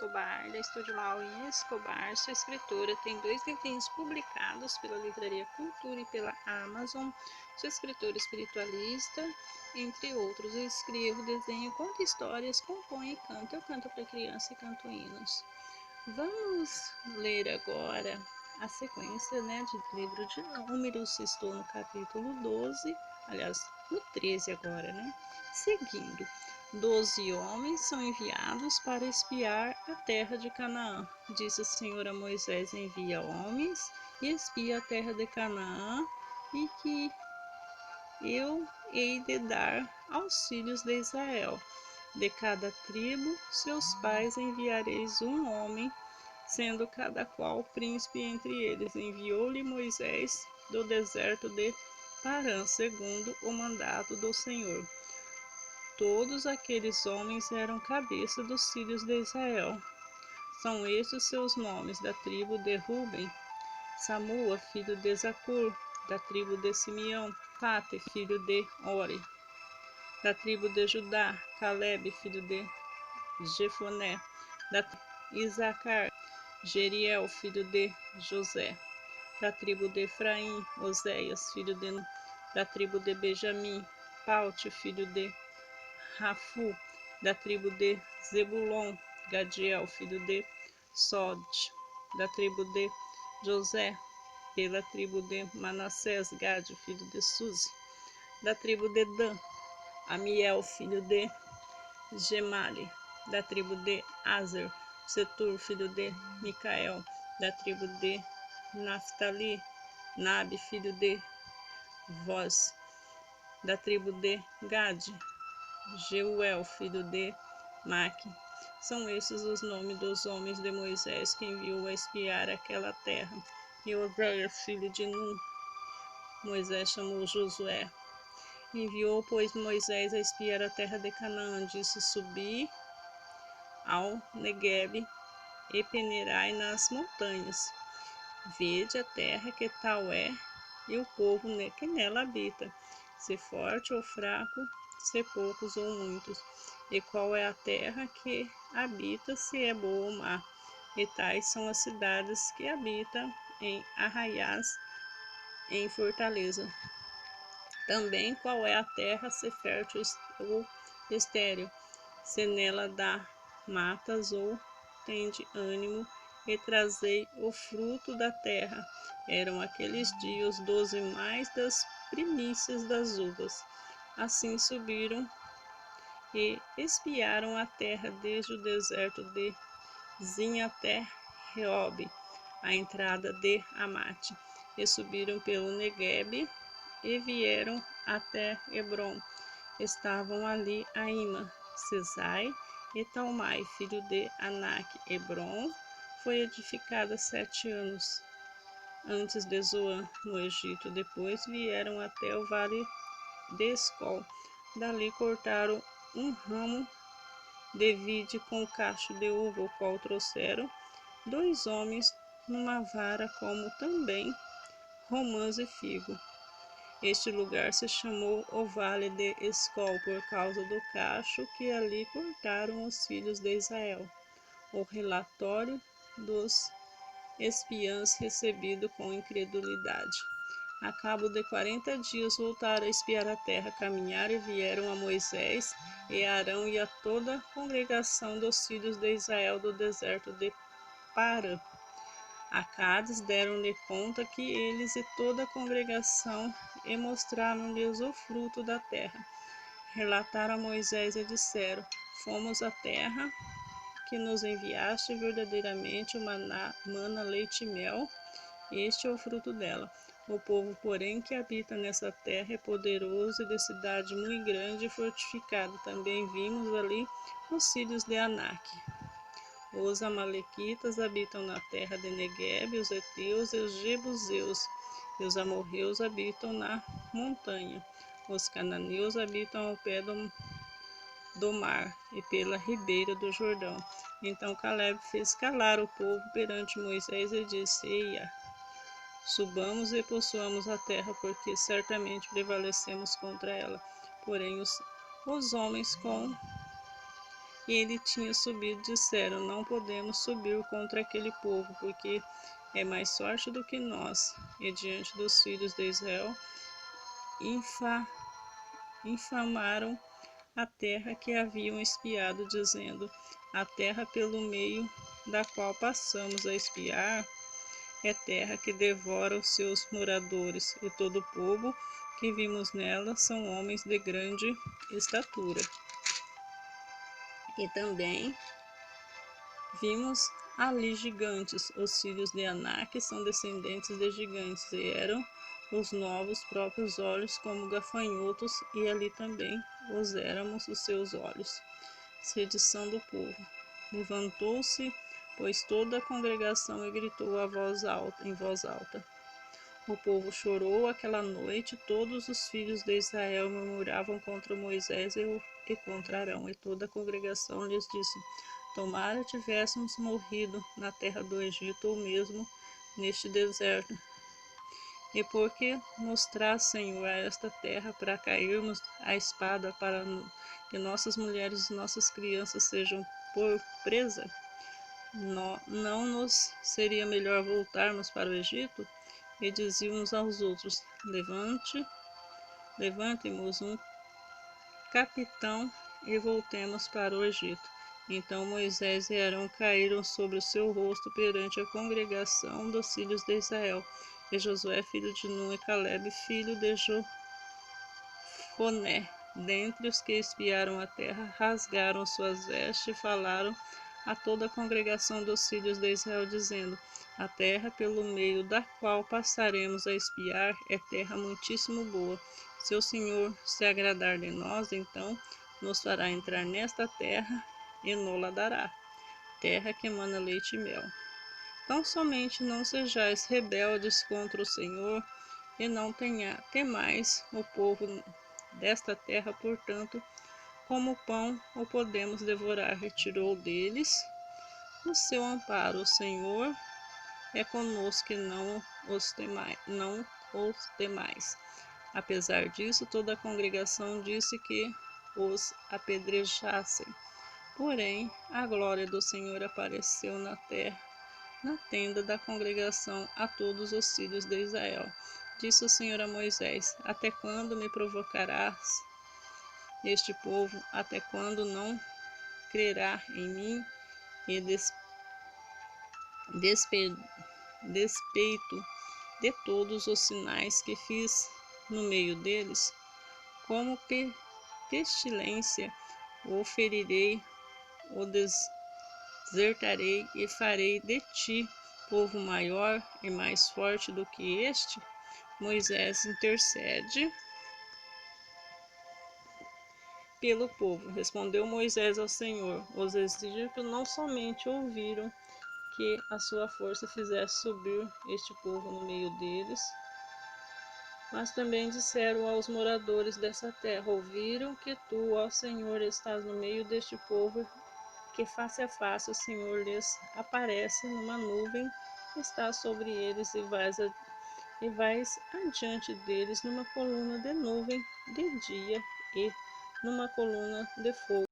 Escobar, da Estúdio Lauren Escobar. Sua escritora tem 2 livrinhos publicados pela Livraria Cultura e pela Amazon. Sou escritora espiritualista, entre outros. Eu escrevo, desenho, conto histórias, componho e canto. Eu canto para criança e canto hinos. Vamos ler agora a sequência, de livro de Números. Estou no capítulo 12, aliás, no 13 agora, Seguindo. 12 homens são enviados para espiar a terra de Canaã. Disse o Senhor a Moisés: envia homens e espia a terra de Canaã, e que eu hei de dar aos filhos de Israel. De cada tribo, seus pais, enviareis um homem, sendo cada qual príncipe entre eles. Enviou-lhe Moisés do deserto de Parã, segundo o mandato do Senhor. Todos aqueles homens eram cabeça dos filhos de Israel. São estes seus nomes: da tribo de Ruben, Samua, filho de Zacur; da tribo de Simeão, Pate, filho de Ori; da tribo de Judá, Calebe, filho de Jefoné; da tribo de Isacar, Jeriel, filho de José; da tribo de Efraim, Oséias, filho de Nun; da tribo de Benjamim, Paute, filho de Rafu; da tribo de Zebulon, Gadiel, filho de Sod; da tribo de José, pela tribo de Manassés, Gade, filho de Suzi; da tribo de Dan, Amiel, filho de Gemali; da tribo de Azer, Setur, filho de Micael; da tribo de Naftali, Nabe, filho de Voz; da tribo de Gade, Jeuel, filho de Maque. São esses os nomes dos homens de Moisés que enviou a espiar aquela terra. E Oséias, filho de Nun, Moisés chamou Josué. Enviou, pois, Moisés a espiar a terra de Canaã. Disse: subi ao Neguebe e peneirai nas montanhas. Vede a terra, que tal é, e o povo que nela habita, se forte ou fraco, se poucos ou muitos. E qual é a terra que habita, se é boa ou má. E tais são as cidades que habitam em arraiais, em fortaleza. Também qual é a terra, se fértil ou estéril, se nela dá matas ou tende ânimo, e trazei o fruto da terra. Eram aqueles dias 12 mais das primícias das uvas. Assim subiram e espiaram a terra desde o deserto de Zin até Reobe, a entrada de Amate, e subiram pelo Neguebe e vieram até Hebrom. Estavam ali Aima, Sesai e Talmai, filho de Anak. Hebrom foi edificada 7 anos antes de Zoan, no Egito. Depois vieram até o vale de Escol. Dali cortaram um ramo de vide com cacho de uva, o qual trouxeram 2 homens numa vara, como também romãs e figo. Este lugar se chamou o Vale de Escol, por causa do cacho que ali cortaram os filhos de Israel. O relatório dos espiãs recebido com incredulidade. A cabo de 40 dias voltaram a espiar a terra, caminharam e vieram a Moisés e a Arão e a toda a congregação dos filhos de Israel do deserto de Parã. A Cádiz deram-lhe conta que eles e toda a congregação, e mostraram-lhes o fruto da terra. Relataram a Moisés e disseram: fomos à terra que nos enviaste, verdadeiramente o mana, leite e mel, este é o fruto dela. O povo, porém, que habita nessa terra é poderoso e de cidade muito grande e fortificada. Também vimos ali os filhos de Anak. Os amalequitas habitam na terra de Neguebe, os heteus e os jebuseus, e os amorreus habitam na montanha. Os cananeus habitam ao pé do mar e pela ribeira do Jordão. Então Calebe fez calar o povo perante Moisés e disse: eia, subamos e possuamos a terra, porque certamente prevalecemos contra ela. Porém os homens com e ele tinha subido, disseram: não podemos subir contra aquele povo, porque é mais forte do que nós. E diante dos filhos de Israel infamaram a terra que haviam espiado, dizendo: a terra pelo meio da qual passamos a espiar é terra que devora os seus moradores, e todo o povo que vimos nela são homens de grande estatura. E também vimos ali gigantes. Os filhos de Anak são descendentes de gigantes, e eram os novos próprios olhos como gafanhotos, e ali também os éramos os seus olhos. Sedição do povo. Levantou-se, pois, toda a congregação e gritou em voz alta. O povo chorou aquela noite, todos os filhos de Israel murmuravam contra Moisés e contra Arão, e toda a congregação lhes disse: tomara tivéssemos morrido na terra do Egito, ou mesmo neste deserto. E porque nos traz, Senhor, a esta terra para cairmos à espada, para que nossas mulheres e nossas crianças sejam por presa? Não nos seria melhor voltarmos para o Egito? E diziam uns aos outros: levantemos um capitão e voltemos para o Egito. Então Moisés e Arão caíram sobre o seu rosto perante a congregação dos filhos de Israel. E Josué, filho de Nun, e Calebe, filho de Jefoné, dentre os que espiaram a terra, rasgaram suas vestes e falaram a toda a congregação dos filhos de Israel, dizendo: a terra pelo meio da qual passaremos a espiar é terra muitíssimo boa. Se o Senhor se agradar de nós, então nos fará entrar nesta terra e nos-la dará, terra que emana leite e mel. Tão somente não sejais rebeldes contra o Senhor, e não temais o povo desta terra, portanto, como pão o podemos devorar. Retirou deles o seu amparo. O Senhor é conosco, e não os temais. Apesar disso, toda a congregação disse que os apedrejassem. Porém, a glória do Senhor apareceu na tenda da congregação a todos os filhos de Israel. Disse o Senhor a Moisés: até quando me provocarás este povo? Até quando não crerá em mim? E despeito de todos os sinais que fiz no meio deles, como pestilência, o ferirei, o desertarei, e farei de ti povo maior e mais forte do que este. Moisés intercede pelo povo. Respondeu Moisés ao Senhor: os egípcios não somente ouviram que a sua força fizesse subir este povo no meio deles, mas também disseram aos moradores dessa terra: ouviram que tu, ó Senhor, estás no meio deste povo, que face a face o Senhor lhes aparece numa nuvem, está sobre eles, e vais adiante deles numa coluna de nuvem de dia e numa coluna de fogo